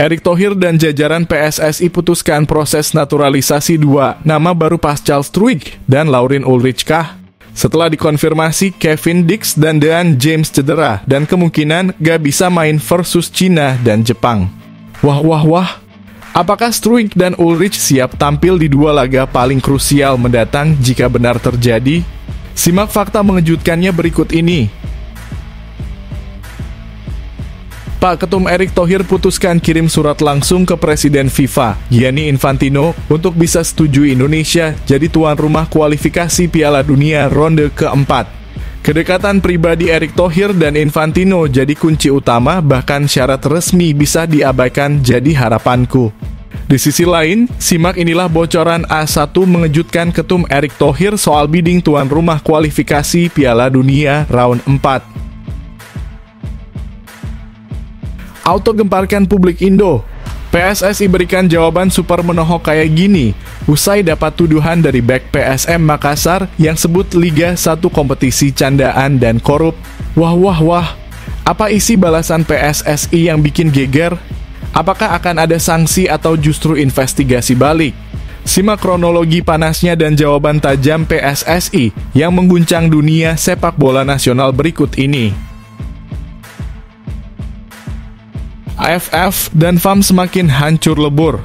Erick Thohir dan jajaran PSSI putuskan proses naturalisasi dua nama baru Pascal Struijk dan Lauren Ulrich Kah. Setelah dikonfirmasi Kevin Dix dan Dean James cedera dan kemungkinan gak bisa main versus Cina dan Jepang. Wah. Apakah Struijk dan Ulrich siap tampil di dua laga paling krusial mendatang jika benar terjadi? Simak fakta mengejutkannya berikut ini. Pak Ketum Erick Thohir putuskan kirim surat langsung ke Presiden FIFA, Gianni Infantino, untuk bisa setuju Indonesia jadi tuan rumah kualifikasi Piala Dunia ronde keempat. Kedekatan pribadi Erick Thohir dan Infantino jadi kunci utama, bahkan syarat resmi bisa diabaikan jadi harapanku. Di sisi lain, simak inilah bocoran A1 mengejutkan Ketum Erick Thohir soal bidding tuan rumah kualifikasi Piala Dunia round 4. Auto gemparkan publik Indo. PSSI berikan jawaban super menohok kayak gini, usai dapat tuduhan dari bek PSM Makassar yang sebut Liga 1 kompetisi candaan dan korup. Wah. Apa isi balasan PSSI yang bikin geger? Apakah akan ada sanksi atau justru investigasi balik? Simak kronologi panasnya dan jawaban tajam PSSI yang mengguncang dunia sepak bola nasional berikut ini. AFF dan FAM semakin hancur lebur.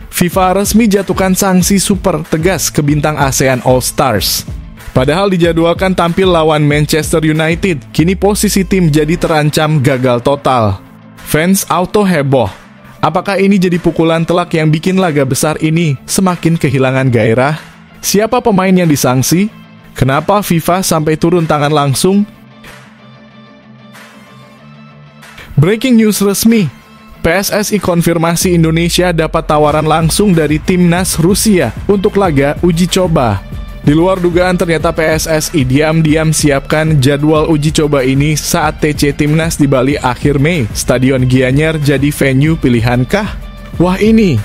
FIFA resmi jatuhkan sanksi super tegas ke bintang ASEAN All Stars. Padahal dijadwalkan tampil lawan Manchester United, kini posisi tim jadi terancam gagal total. Fans auto heboh. Apakah ini jadi pukulan telak yang bikin laga besar ini semakin kehilangan gairah? Siapa pemain yang disangsi? Kenapa FIFA sampai turun tangan langsung? Breaking news resmi. PSSI konfirmasi Indonesia dapat tawaran langsung dari Timnas Rusia untuk laga uji coba. Di luar dugaan ternyata PSSI diam-diam siapkan jadwal uji coba ini saat TC Timnas di Bali akhir Mei. Stadion Gianyar jadi venue pilihankah? Wah ini,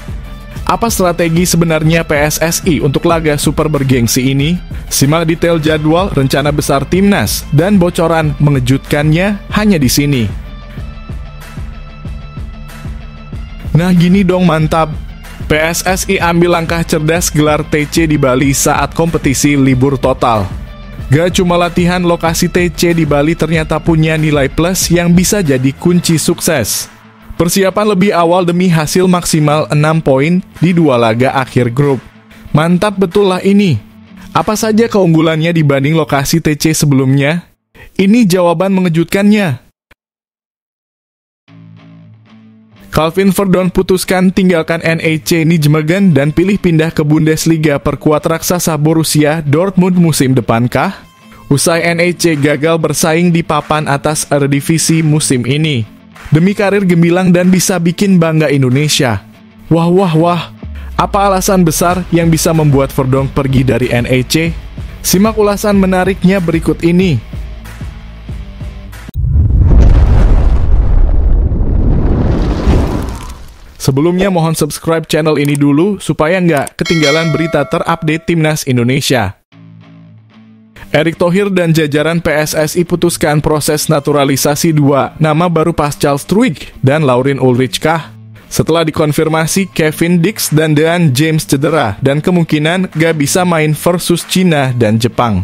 apa strategi sebenarnya PSSI untuk laga super bergengsi ini? Simak detail jadwal, rencana besar Timnas, dan bocoran mengejutkannya hanya di sini. Nah gini dong mantap, PSSI ambil langkah cerdas gelar TC di Bali saat kompetisi libur total. Gak cuma latihan, lokasi TC di Bali ternyata punya nilai plus yang bisa jadi kunci sukses. Persiapan lebih awal demi hasil maksimal 6 poin di 2 laga akhir grup. Mantap betul lah ini. Apa saja keunggulannya dibanding lokasi TC sebelumnya? Ini jawaban mengejutkannya. Calvin Verdon putuskan tinggalkan NEC Nijmegen dan pilih pindah ke Bundesliga perkuat raksasa Borussia Dortmund musim depan kah? Usai NEC gagal bersaing di papan atas Eredivisie musim ini. Demi karir gemilang dan bisa bikin bangga Indonesia. Wah. Apa alasan besar yang bisa membuat Verdon pergi dari NEC? Simak ulasan menariknya berikut ini. Sebelumnya mohon subscribe channel ini dulu supaya nggak ketinggalan berita terupdate Timnas Indonesia. Erick Thohir dan jajaran PSSI putuskan proses naturalisasi dua nama baru Pascal Struijk dan Lauren Ulrich Kah. Setelah dikonfirmasi Kevin Dix dan Dean James cedera dan kemungkinan gak bisa main versus Cina dan Jepang.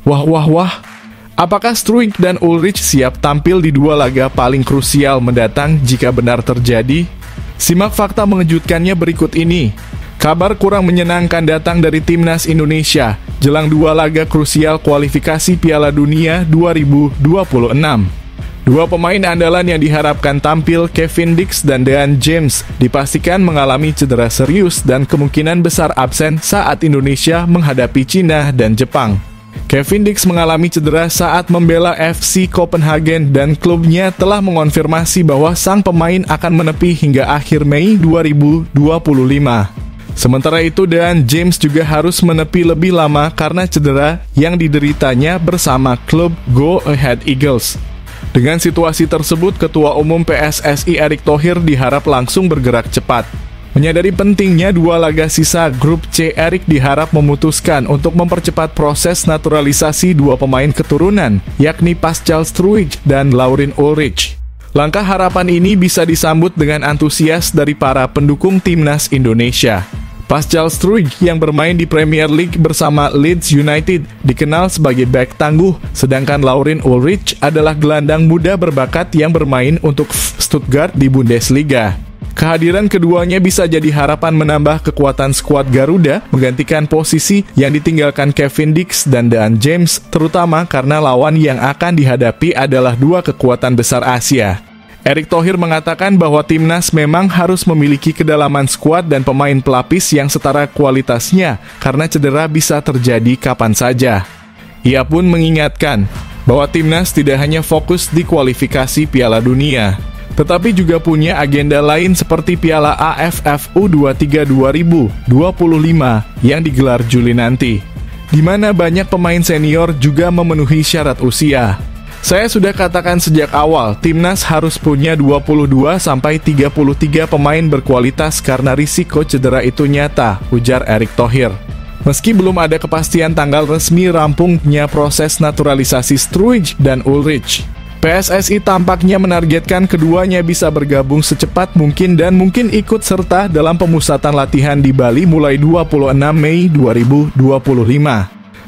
Wah. Apakah Struijk dan Ulrich siap tampil di dua laga paling krusial mendatang jika benar terjadi? Simak fakta mengejutkannya berikut ini. Kabar kurang menyenangkan datang dari Timnas Indonesia jelang 2 laga krusial kualifikasi Piala Dunia 2026. 2 pemain andalan yang diharapkan tampil, Kevin Dix dan Dean James, dipastikan mengalami cedera serius dan kemungkinan besar absen saat Indonesia menghadapi Cina dan Jepang. Kevin Dix mengalami cedera saat membela FC Copenhagen dan klubnya telah mengonfirmasi bahwa sang pemain akan menepi hingga akhir Mei 2025. Sementara itu, Dean James juga harus menepi lebih lama karena cedera yang dideritanya bersama klub Go Ahead Eagles. Dengan situasi tersebut, Ketua Umum PSSI Erick Thohir diharap langsung bergerak cepat. Menyadari pentingnya 2 laga sisa grup C, Erick diharap memutuskan untuk mempercepat proses naturalisasi 2 pemain keturunan, yakni Pascal Struijk dan Lauren Ulrich. Langkah harapan ini bisa disambut dengan antusias dari para pendukung timnas Indonesia. Pascal Struijk yang bermain di Premier League bersama Leeds United dikenal sebagai bek tangguh, sedangkan Laurin Ulrich adalah gelandang muda berbakat yang bermain untuk Stuttgart di Bundesliga. Kehadiran keduanya bisa jadi harapan menambah kekuatan skuad Garuda, menggantikan posisi yang ditinggalkan Kevin Dix dan Dan James, terutama karena lawan yang akan dihadapi adalah dua kekuatan besar Asia. Erick Thohir mengatakan bahwa timnas memang harus memiliki kedalaman skuad dan pemain pelapis yang setara kualitasnya, karena cedera bisa terjadi kapan saja. Ia pun mengingatkan bahwa timnas tidak hanya fokus di kualifikasi Piala Dunia, tetapi juga punya agenda lain seperti Piala AFF U23 2025 yang digelar Juli nanti, di mana banyak pemain senior juga memenuhi syarat usia. Saya sudah katakan sejak awal, timnas harus punya 22-33 pemain berkualitas karena risiko cedera itu nyata, ujar Erick Thohir. Meski belum ada kepastian tanggal resmi rampungnya proses naturalisasi Struijk dan Ulrich, PSSI tampaknya menargetkan keduanya bisa bergabung secepat mungkin dan mungkin ikut serta dalam pemusatan latihan di Bali mulai 26 Mei 2025.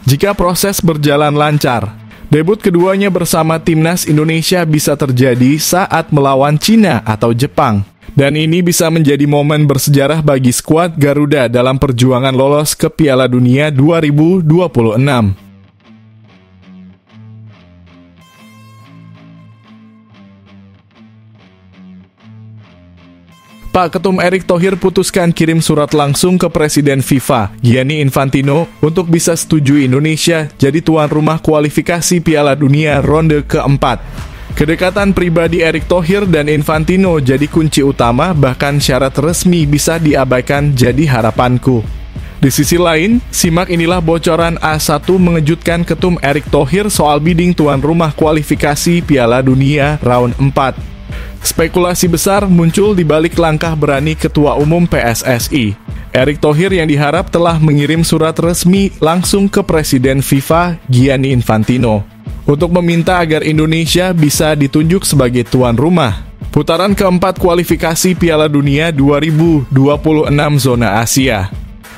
Jika proses berjalan lancar, debut keduanya bersama timnas Indonesia bisa terjadi saat melawan Cina atau Jepang. Dan ini bisa menjadi momen bersejarah bagi skuad Garuda dalam perjuangan lolos ke Piala Dunia 2026. Pak Ketum Erick Thohir putuskan kirim surat langsung ke Presiden FIFA, Gianni Infantino, untuk bisa setuju Indonesia jadi tuan rumah kualifikasi Piala Dunia ronde keempat. Kedekatan pribadi Erick Thohir dan Infantino jadi kunci utama, bahkan syarat resmi bisa diabaikan jadi harapanku. Di sisi lain, simak inilah bocoran A1 mengejutkan Ketum Erick Thohir soal bidding tuan rumah kualifikasi Piala Dunia round 4. Spekulasi besar muncul di balik langkah berani Ketua Umum PSSI. Erick Thohir yang diharap telah mengirim surat resmi langsung ke Presiden FIFA, Gianni Infantino, untuk meminta agar Indonesia bisa ditunjuk sebagai tuan rumah putaran keempat kualifikasi Piala Dunia 2026 zona Asia.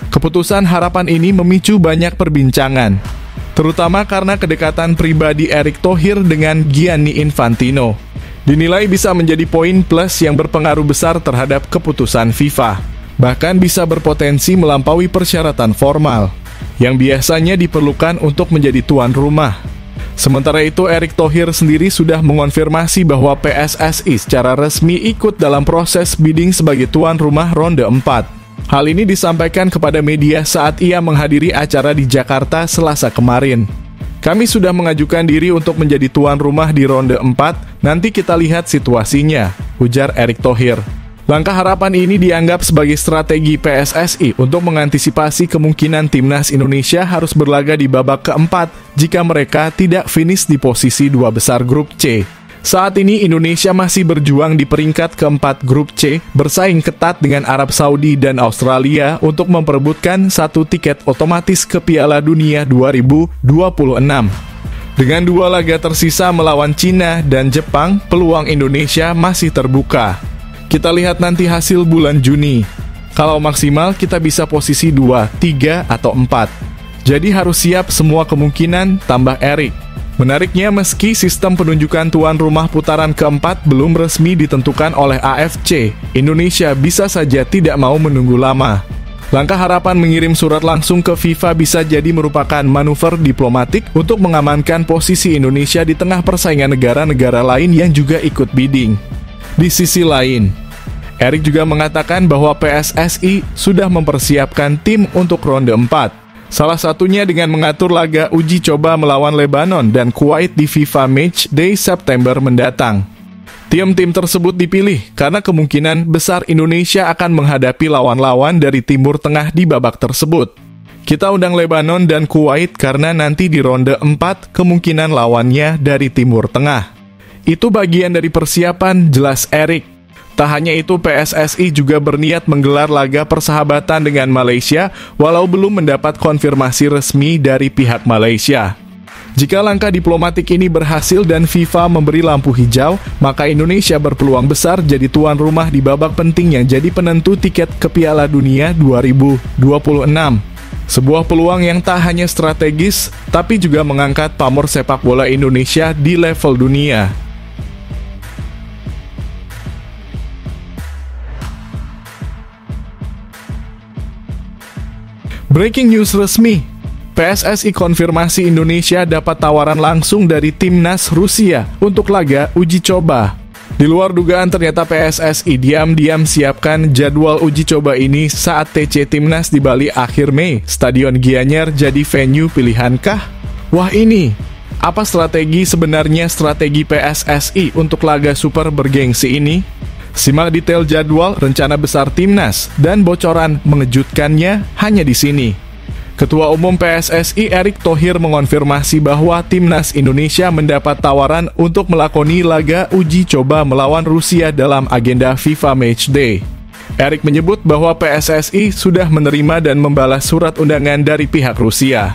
Keputusan harapan ini memicu banyak perbincangan, terutama karena kedekatan pribadi Erick Thohir dengan Gianni Infantino. Dinilai bisa menjadi poin plus yang berpengaruh besar terhadap keputusan FIFA. Bahkan bisa berpotensi melampaui persyaratan formal yang biasanya diperlukan untuk menjadi tuan rumah. Sementara itu, Erick Thohir sendiri sudah mengonfirmasi bahwa PSSI secara resmi ikut dalam proses bidding sebagai tuan rumah ronde 4. Hal ini disampaikan kepada media saat ia menghadiri acara di Jakarta Selasa kemarin. Kami sudah mengajukan diri untuk menjadi tuan rumah di ronde 4, nanti kita lihat situasinya, ujar Erick Thohir. Langkah harapan ini dianggap sebagai strategi PSSI untuk mengantisipasi kemungkinan timnas Indonesia harus berlaga di babak keempat jika mereka tidak finish di posisi dua besar grup C. Saat ini Indonesia masih berjuang di peringkat keempat grup C, bersaing ketat dengan Arab Saudi dan Australia untuk memperebutkan satu tiket otomatis ke Piala Dunia 2026. Dengan dua laga tersisa melawan Cina dan Jepang, peluang Indonesia masih terbuka. Kita lihat nanti hasil bulan Juni. Kalau maksimal kita bisa posisi 2, 3, atau 4. Jadi harus siap semua kemungkinan, tambah Erick. Menariknya, meski sistem penunjukan tuan rumah putaran keempat belum resmi ditentukan oleh AFC, Indonesia bisa saja tidak mau menunggu lama. Langkah harapan mengirim surat langsung ke FIFA bisa jadi merupakan manuver diplomatik untuk mengamankan posisi Indonesia di tengah persaingan negara-negara lain yang juga ikut bidding. Di sisi lain, Erick juga mengatakan bahwa PSSI sudah mempersiapkan tim untuk ronde 4. Salah satunya dengan mengatur laga uji coba melawan Lebanon dan Kuwait di FIFA Match Day September mendatang. Tim-tim tersebut dipilih karena kemungkinan besar Indonesia akan menghadapi lawan-lawan dari Timur Tengah di babak tersebut. Kita undang Lebanon dan Kuwait karena nanti di ronde 4 kemungkinan lawannya dari Timur Tengah. Itu bagian dari persiapan, jelas Erick. Tak hanya itu, PSSI juga berniat menggelar laga persahabatan dengan Malaysia walau belum mendapat konfirmasi resmi dari pihak Malaysia. Jika langkah diplomatik ini berhasil dan FIFA memberi lampu hijau, maka Indonesia berpeluang besar jadi tuan rumah di babak penting yang jadi penentu tiket ke Piala Dunia 2026. Sebuah peluang yang tak hanya strategis, tapi juga mengangkat pamor sepak bola Indonesia di level dunia. Breaking news resmi. PSSI konfirmasi Indonesia dapat tawaran langsung dari Timnas Rusia untuk laga uji coba. Di luar dugaan ternyata PSSI diam-diam siapkan jadwal uji coba ini saat TC Timnas di Bali akhir Mei. Stadion Gianyar jadi venue pilihankah? Wah ini, apa sebenarnya strategi PSSI untuk laga super bergengsi ini? Simak detail jadwal, rencana besar Timnas, dan bocoran mengejutkannya hanya di sini. Ketua Umum PSSI Erick Thohir mengonfirmasi bahwa Timnas Indonesia mendapat tawaran untuk melakoni laga uji coba melawan Rusia dalam agenda FIFA Matchday. Erick menyebut bahwa PSSI sudah menerima dan membalas surat undangan dari pihak Rusia.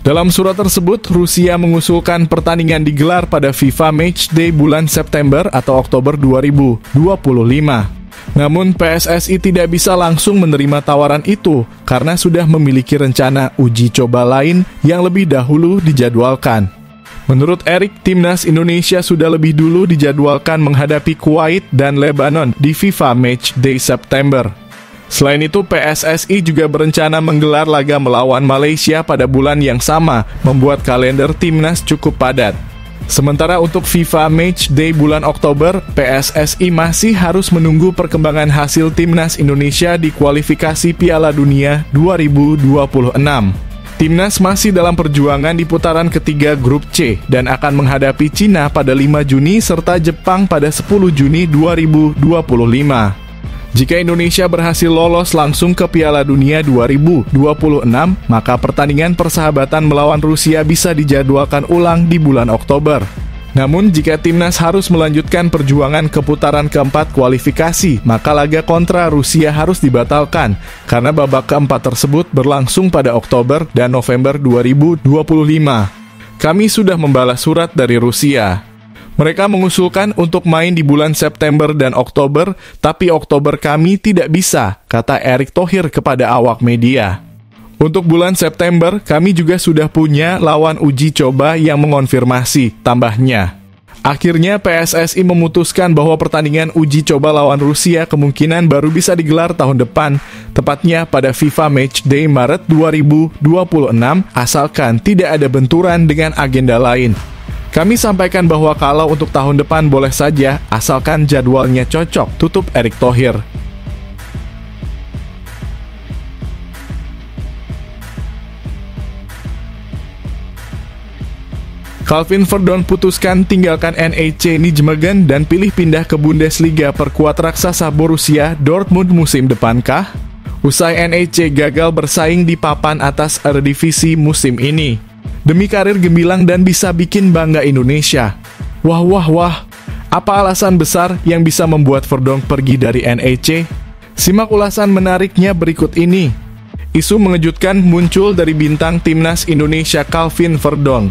Dalam surat tersebut, Rusia mengusulkan pertandingan digelar pada FIFA Matchday bulan September atau Oktober 2025. Namun PSSI tidak bisa langsung menerima tawaran itu karena sudah memiliki rencana uji coba lain yang lebih dahulu dijadwalkan. Menurut Erick, Timnas Indonesia sudah lebih dulu dijadwalkan menghadapi Kuwait dan Lebanon di FIFA Matchday September. Selain itu, PSSI juga berencana menggelar laga melawan Malaysia pada bulan yang sama, membuat kalender Timnas cukup padat. Sementara untuk FIFA Matchday bulan Oktober, PSSI masih harus menunggu perkembangan hasil Timnas Indonesia di kualifikasi Piala Dunia 2026. Timnas masih dalam perjuangan di putaran ketiga grup C dan akan menghadapi Cina pada 5 Juni serta Jepang pada 10 Juni 2025. Jika Indonesia berhasil lolos langsung ke Piala Dunia 2026, maka pertandingan persahabatan melawan Rusia bisa dijadwalkan ulang di bulan Oktober. Namun, jika Timnas harus melanjutkan perjuangan ke putaran keempat kualifikasi, maka laga kontra Rusia harus dibatalkan, karena babak keempat tersebut berlangsung pada Oktober dan November 2025. Kami sudah membalas surat dari Rusia. Mereka mengusulkan untuk main di bulan September dan Oktober, tapi Oktober kami tidak bisa, kata Erick Thohir kepada awak media. Untuk bulan September, kami juga sudah punya lawan uji coba yang mengonfirmasi, tambahnya. Akhirnya PSSI memutuskan bahwa pertandingan uji coba lawan Rusia kemungkinan baru bisa digelar tahun depan, tepatnya pada FIFA Matchday Maret 2026, asalkan tidak ada benturan dengan agenda lain. Kami sampaikan bahwa kalau untuk tahun depan boleh saja, asalkan jadwalnya cocok, tutup Erick Thohir. Calvin Verdon putuskan tinggalkan NEC Nijmegen dan pilih pindah ke Bundesliga perkuat raksasa Borussia Dortmund musim depankah? Usai NEC gagal bersaing di papan atas Eredivisie musim ini. Demi karir gemilang dan bisa bikin bangga Indonesia. Wah. Apa alasan besar yang bisa membuat Verdon pergi dari NEC? Simak ulasan menariknya berikut ini. Isu mengejutkan muncul dari bintang Timnas Indonesia Calvin Verdon.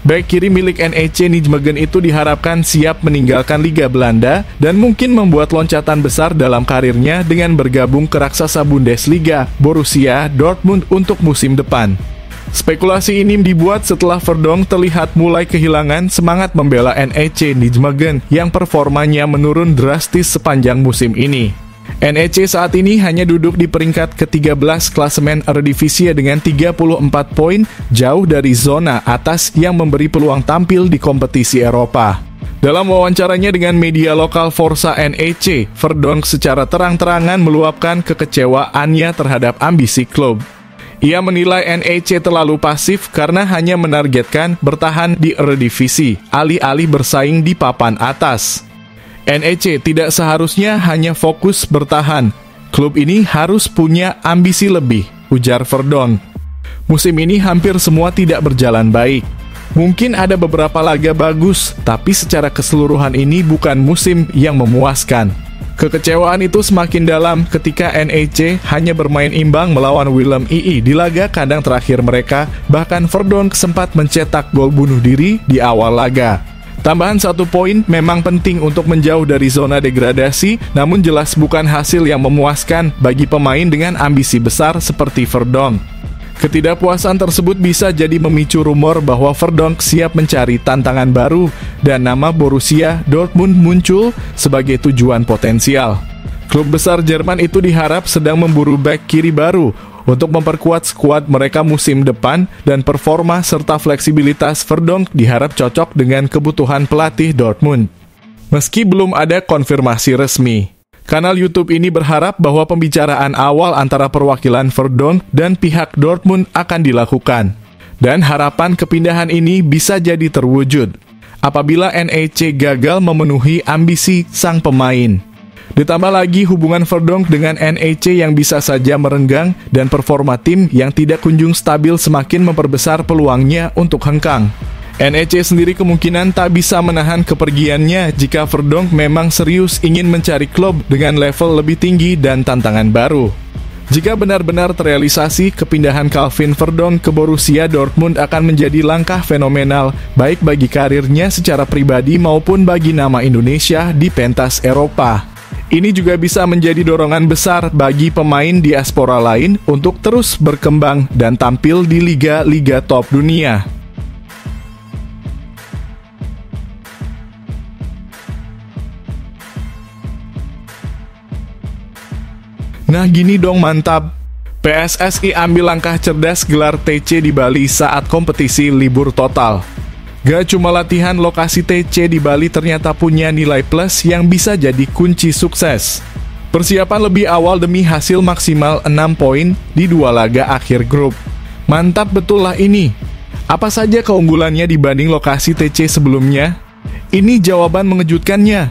Bek kiri milik NEC Nijmegen itu diharapkan siap meninggalkan Liga Belanda dan mungkin membuat loncatan besar dalam karirnya dengan bergabung ke raksasa Bundesliga Borussia Dortmund untuk musim depan. Spekulasi ini dibuat setelah Verdon terlihat mulai kehilangan semangat membela NEC Nijmegen yang performanya menurun drastis sepanjang musim ini. NEC saat ini hanya duduk di peringkat ke-13 klasemen Eredivisie dengan 34 poin, jauh dari zona atas yang memberi peluang tampil di kompetisi Eropa. Dalam wawancaranya dengan media lokal Forza NEC, Verdon secara terang-terangan meluapkan kekecewaannya terhadap ambisi klub. Ia menilai NEC terlalu pasif karena hanya menargetkan bertahan di Eredivisie, alih-alih bersaing di papan atas. NEC tidak seharusnya hanya fokus bertahan. Klub ini harus punya ambisi lebih, ujar Verdon. Musim ini hampir semua tidak berjalan baik. Mungkin ada beberapa laga bagus, tapi secara keseluruhan ini bukan musim yang memuaskan. Kekecewaan itu semakin dalam ketika NEC hanya bermain imbang melawan Willem II di laga kandang terakhir mereka, bahkan Verdonk sempat mencetak gol bunuh diri di awal laga. Tambahan 1 poin memang penting untuk menjauh dari zona degradasi, namun jelas bukan hasil yang memuaskan bagi pemain dengan ambisi besar seperti Verdonk. Ketidakpuasan tersebut bisa jadi memicu rumor bahwa Verdonk siap mencari tantangan baru dan nama Borussia Dortmund muncul sebagai tujuan potensial. Klub besar Jerman itu diharap sedang memburu bek kiri baru untuk memperkuat skuad mereka musim depan, dan performa serta fleksibilitas Verdonk diharap cocok dengan kebutuhan pelatih Dortmund. Meski belum ada konfirmasi resmi, kanal YouTube ini berharap bahwa pembicaraan awal antara perwakilan Verdonk dan pihak Dortmund akan dilakukan, dan harapan kepindahan ini bisa jadi terwujud apabila NEC gagal memenuhi ambisi sang pemain. Ditambah lagi hubungan Verdonk dengan NEC yang bisa saja merenggang, dan performa tim yang tidak kunjung stabil semakin memperbesar peluangnya untuk hengkang. NEC sendiri kemungkinan tak bisa menahan kepergiannya jika Verdonk memang serius ingin mencari klub dengan level lebih tinggi dan tantangan baru. Jika benar-benar terrealisasi, kepindahan Calvin Verdonk ke Borussia Dortmund akan menjadi langkah fenomenal, baik bagi karirnya secara pribadi maupun bagi nama Indonesia di pentas Eropa. Ini juga bisa menjadi dorongan besar bagi pemain diaspora lain untuk terus berkembang dan tampil di liga-liga top dunia. Nah gini dong mantap, PSSI ambil langkah cerdas gelar TC di Bali saat kompetisi libur total. Gak cuma latihan, lokasi TC di Bali ternyata punya nilai plus yang bisa jadi kunci sukses. Persiapan lebih awal demi hasil maksimal 6 poin di 2 laga akhir grup. Mantap betul lah ini. Apa saja keunggulannya dibanding lokasi TC sebelumnya? Ini jawaban mengejutkannya.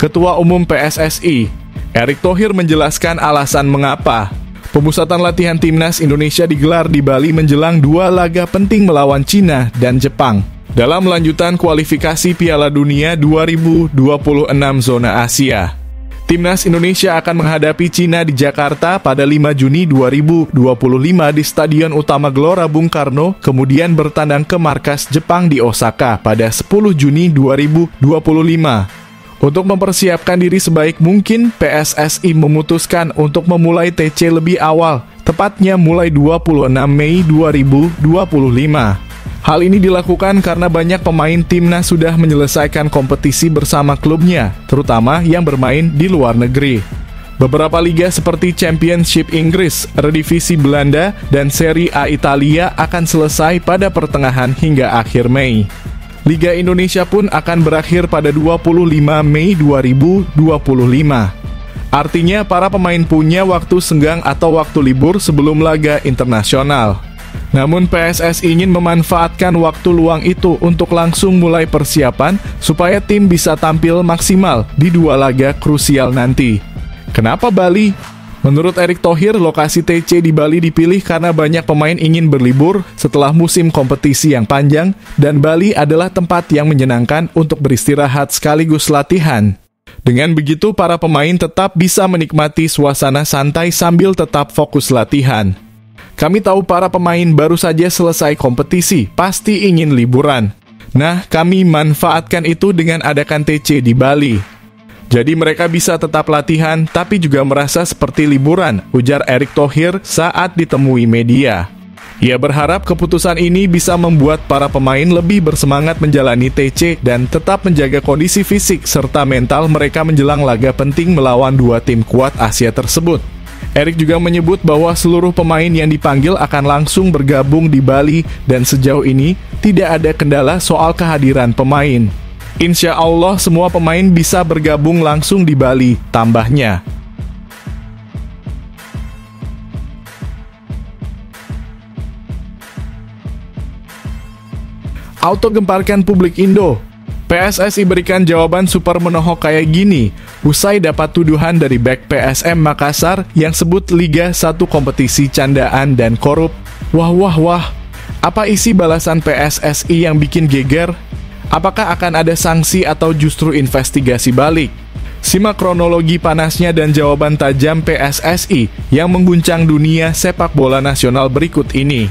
Ketua Umum PSSI, Erick Thohir menjelaskan alasan mengapa pemusatan latihan timnas Indonesia digelar di Bali menjelang 2 laga penting melawan Cina dan Jepang dalam lanjutan kualifikasi Piala Dunia 2026 zona Asia. Timnas Indonesia akan menghadapi Cina di Jakarta pada 5 Juni 2025 di Stadion Utama Gelora Bung Karno, kemudian bertandang ke markas Jepang di Osaka pada 10 Juni 2025. Untuk mempersiapkan diri sebaik mungkin, PSSI memutuskan untuk memulai TC lebih awal, tepatnya mulai 26 Mei 2025. Hal ini dilakukan karena banyak pemain timnas sudah menyelesaikan kompetisi bersama klubnya, terutama yang bermain di luar negeri. Beberapa liga seperti Championship Inggris, Eredivisie Belanda, dan Serie A Italia akan selesai pada pertengahan hingga akhir Mei. Liga Indonesia pun akan berakhir pada 25 Mei 2025. Artinya para pemain punya waktu senggang atau waktu libur sebelum laga internasional. Namun PSSI ingin memanfaatkan waktu luang itu untuk langsung mulai persiapan supaya tim bisa tampil maksimal di 2 laga krusial nanti. Kenapa Bali? Menurut Erick Thohir, lokasi TC di Bali dipilih karena banyak pemain ingin berlibur setelah musim kompetisi yang panjang, dan Bali adalah tempat yang menyenangkan untuk beristirahat sekaligus latihan. Dengan begitu, para pemain tetap bisa menikmati suasana santai sambil tetap fokus latihan. Kami tahu para pemain baru saja selesai kompetisi, pasti ingin liburan. Nah, kami manfaatkan itu dengan adakan TC di Bali. Jadi mereka bisa tetap latihan, tapi juga merasa seperti liburan, ujar Erick Thohir saat ditemui media. Ia berharap keputusan ini bisa membuat para pemain lebih bersemangat menjalani TC dan tetap menjaga kondisi fisik serta mental mereka menjelang laga penting melawan 2 tim kuat Asia tersebut. Erick juga menyebut bahwa seluruh pemain yang dipanggil akan langsung bergabung di Bali dan sejauh ini tidak ada kendala soal kehadiran pemain. Insya Allah semua pemain bisa bergabung langsung di Bali, tambahnya. Auto gemparkan publik Indo. PSSI berikan jawaban super menohok kayak gini, usai dapat tuduhan dari bek PSM Makassar yang sebut Liga 1 kompetisi candaan dan korup. Wah, apa isi balasan PSSI yang bikin geger? Apakah akan ada sanksi atau justru investigasi balik? Simak kronologi panasnya dan jawaban tajam PSSI yang mengguncang dunia sepak bola nasional berikut ini.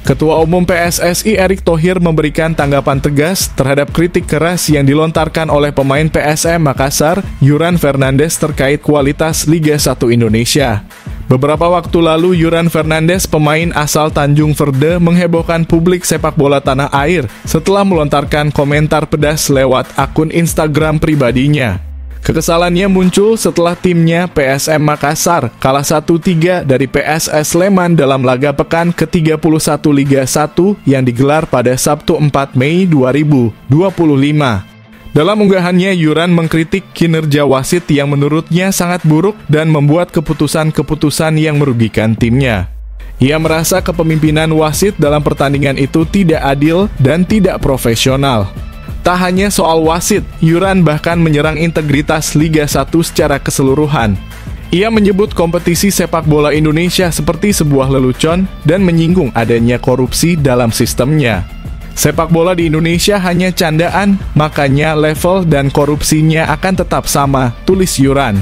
Ketua Umum PSSI Erick Thohir memberikan tanggapan tegas terhadap kritik keras yang dilontarkan oleh pemain PSM Makassar, Yuran Fernandes terkait kualitas Liga 1 Indonesia. Beberapa waktu lalu, Yuran Fernandes, pemain asal Tanjung Verde, menghebohkan publik sepak bola tanah air setelah melontarkan komentar pedas lewat akun Instagram pribadinya. Kekesalannya muncul setelah timnya PSM Makassar kalah 1-3 dari PSS Sleman dalam laga pekan ke-31 Liga 1 yang digelar pada Sabtu 4 Mei 2025. Dalam unggahannya, Yuran mengkritik kinerja wasit yang menurutnya sangat buruk dan membuat keputusan-keputusan yang merugikan timnya. Ia merasa kepemimpinan wasit dalam pertandingan itu tidak adil dan tidak profesional. Tak hanya soal wasit, Yuran bahkan menyerang integritas Liga 1 secara keseluruhan. Ia menyebut kompetisi sepak bola Indonesia seperti sebuah lelucon dan menyinggung adanya korupsi dalam sistemnya. Sepak bola di Indonesia hanya candaan, makanya level dan korupsinya akan tetap sama, tulis Yuran.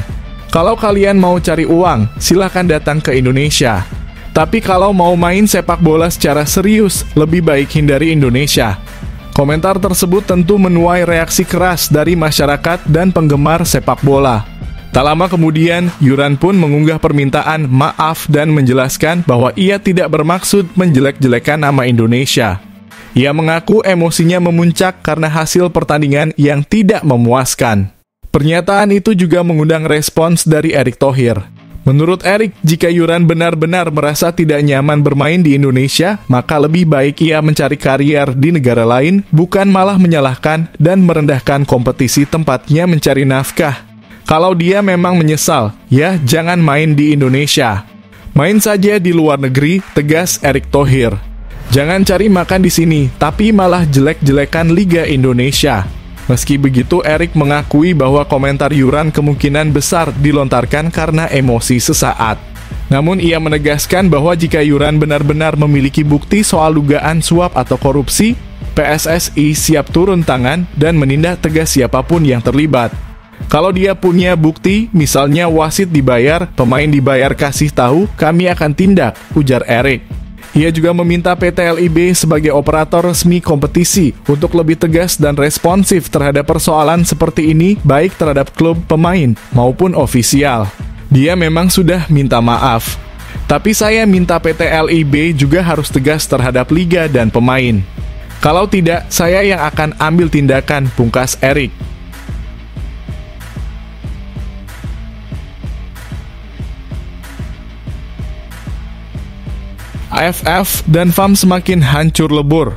Kalau kalian mau cari uang, silahkan datang ke Indonesia. Tapi kalau mau main sepak bola secara serius, lebih baik hindari Indonesia. Komentar tersebut tentu menuai reaksi keras dari masyarakat dan penggemar sepak bola. Tak lama kemudian, Yuran pun mengunggah permintaan maaf dan menjelaskan bahwa ia tidak bermaksud menjelek-jelekan nama Indonesia. Ia mengaku emosinya memuncak karena hasil pertandingan yang tidak memuaskan. Pernyataan itu juga mengundang respons dari Erick Thohir. Menurut Erick, jika Yuran benar-benar merasa tidak nyaman bermain di Indonesia, maka lebih baik ia mencari karier di negara lain, bukan malah menyalahkan dan merendahkan kompetisi tempatnya mencari nafkah. Kalau dia memang menyesal, ya jangan main di Indonesia. Main saja di luar negeri, tegas Erick Thohir. Jangan cari makan di sini, tapi malah jelek-jelekan Liga Indonesia. Meski begitu, Erick mengakui bahwa komentar Yuran kemungkinan besar dilontarkan karena emosi sesaat. Namun ia menegaskan bahwa jika Yuran benar-benar memiliki bukti soal dugaan suap atau korupsi, PSSI siap turun tangan dan menindak tegas siapapun yang terlibat. Kalau dia punya bukti, misalnya wasit dibayar, pemain dibayar kasih tahu, kami akan tindak, ujar Erick. Ia juga meminta PT LIB sebagai operator resmi kompetisi untuk lebih tegas dan responsif terhadap persoalan seperti ini, baik terhadap klub, pemain, maupun ofisial. Dia memang sudah minta maaf. Tapi saya minta PT LIB juga harus tegas terhadap liga dan pemain. Kalau tidak, saya yang akan ambil tindakan, pungkas Erick. AFF dan FAM semakin hancur lebur.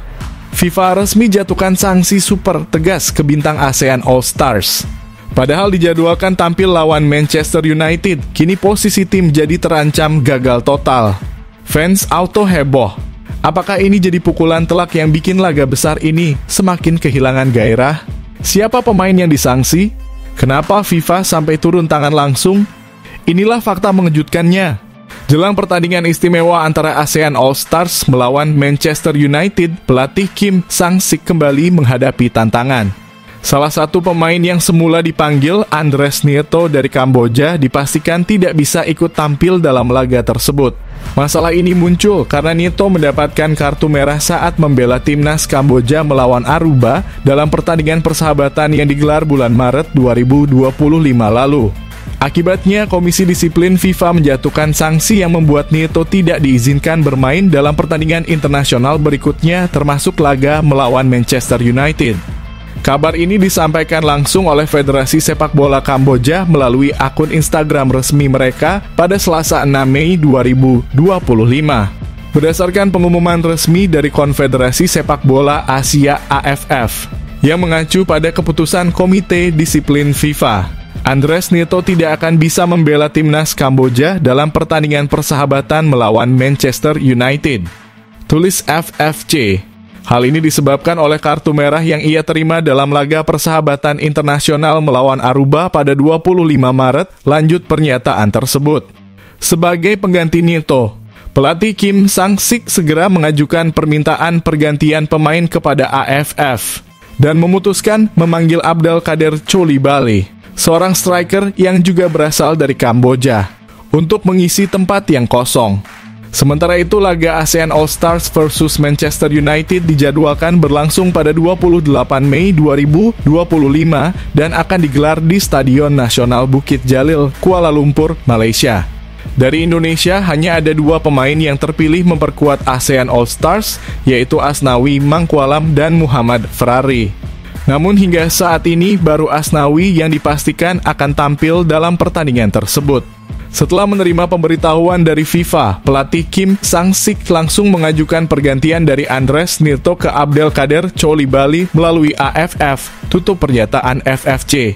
FIFA resmi jatuhkan sanksi super tegas ke bintang ASEAN All Stars. Padahal dijadwalkan tampil lawan Manchester United, kini posisi tim jadi terancam gagal total. Fans auto heboh. Apakah ini jadi pukulan telak yang bikin laga besar ini semakin kehilangan gairah? Siapa pemain yang disanksi? Kenapa FIFA sampai turun tangan langsung? Inilah fakta mengejutkannya. Jelang pertandingan istimewa antara ASEAN All Stars melawan Manchester United, pelatih Kim Sang-sik kembali menghadapi tantangan. Salah satu pemain yang semula dipanggil, Andres Nieto dari Kamboja, dipastikan tidak bisa ikut tampil dalam laga tersebut. Masalah ini muncul karena Nieto mendapatkan kartu merah saat membela timnas Kamboja melawan Aruba dalam pertandingan persahabatan yang digelar bulan Maret 2025 lalu. Akibatnya, Komisi Disiplin FIFA menjatuhkan sanksi yang membuat Nieto tidak diizinkan bermain dalam pertandingan internasional berikutnya, termasuk laga melawan Manchester United. Kabar ini disampaikan langsung oleh Federasi Sepak Bola Kamboja melalui akun Instagram resmi mereka pada Selasa 6 Mei 2025. Berdasarkan pengumuman resmi dari Konfederasi Sepak Bola Asia AFF, yang mengacu pada keputusan Komite Disiplin FIFA, Andres Nieto tidak akan bisa membela timnas Kamboja dalam pertandingan persahabatan melawan Manchester United, tulis FFC. Hal ini disebabkan oleh kartu merah yang ia terima dalam laga persahabatan internasional melawan Aruba pada 25 Maret, lanjut pernyataan tersebut. Sebagai pengganti Nieto, pelatih Kim Sang-sik segera mengajukan permintaan pergantian pemain kepada AFF dan memutuskan memanggil Abdel Kader Coulibaly. seorang striker yang juga berasal dari Kamboja, untuk mengisi tempat yang kosong. Sementara itu, laga ASEAN All-Stars versus Manchester United dijadwalkan berlangsung pada 28 Mei 2025 dan akan digelar di Stadion Nasional Bukit Jalil, Kuala Lumpur, Malaysia. Dari Indonesia, hanya ada 2 pemain yang terpilih memperkuat ASEAN All-Stars, yaitu Asnawi Mangkualam dan Muhammad Ferrari. Namun hingga saat ini, baru Asnawi yang dipastikan akan tampil dalam pertandingan tersebut. Setelah menerima pemberitahuan dari FIFA, pelatih Kim Sang-sik langsung mengajukan pergantian dari Andres Nirto ke Abdelkader Coulibaly melalui AFF, tutup pernyataan FFC.